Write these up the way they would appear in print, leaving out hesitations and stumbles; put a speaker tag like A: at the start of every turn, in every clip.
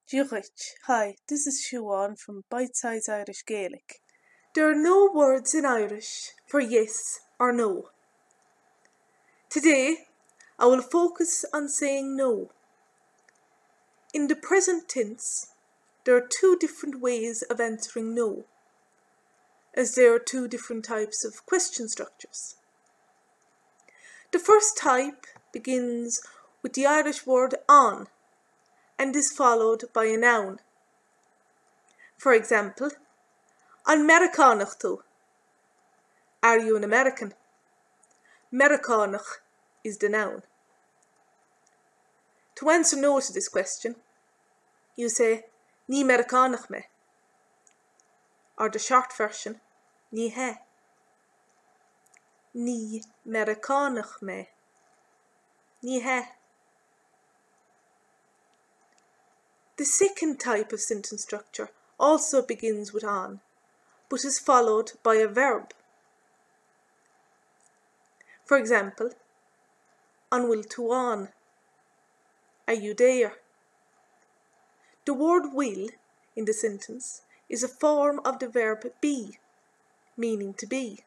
A: Diolch. Hi, this is Siobhan from Bite Size Irish Gaelic. There are no words in Irish for yes or no. Today, I will focus on saying no. In the present tense, there are two different ways of answering no, as there are two different types of question structures. The first type begins with the Irish word on, and is followed by a noun. For example, an Meiriceánach tú. Are you an American? Meiriceánach is the noun. To answer no to this question, you say Nee Mer-ih-cawn-okh me, or the short version, Nee he. Nee Mer-ih-cawn-okh me. Nee he. The second type of sentence structure also begins with on, but is followed by a verb. For example, an bhfuil tú an. Are you there? The word will in the sentence is a form of the verb be, meaning to be.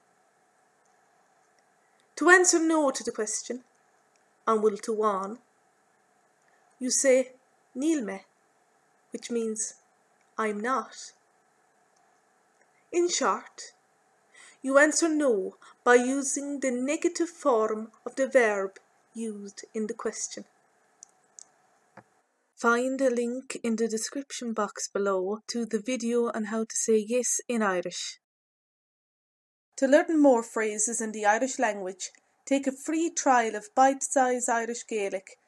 A: To answer no to the question, an bhfuil tú an, you say Neel me, which means I'm not. In short, you answer no by using the negative form of the verb used in the question. Find a link in the description box below to the video on how to say yes in Irish. To learn more phrases in the Irish language, take a free trial of Bite Size Irish Gaelic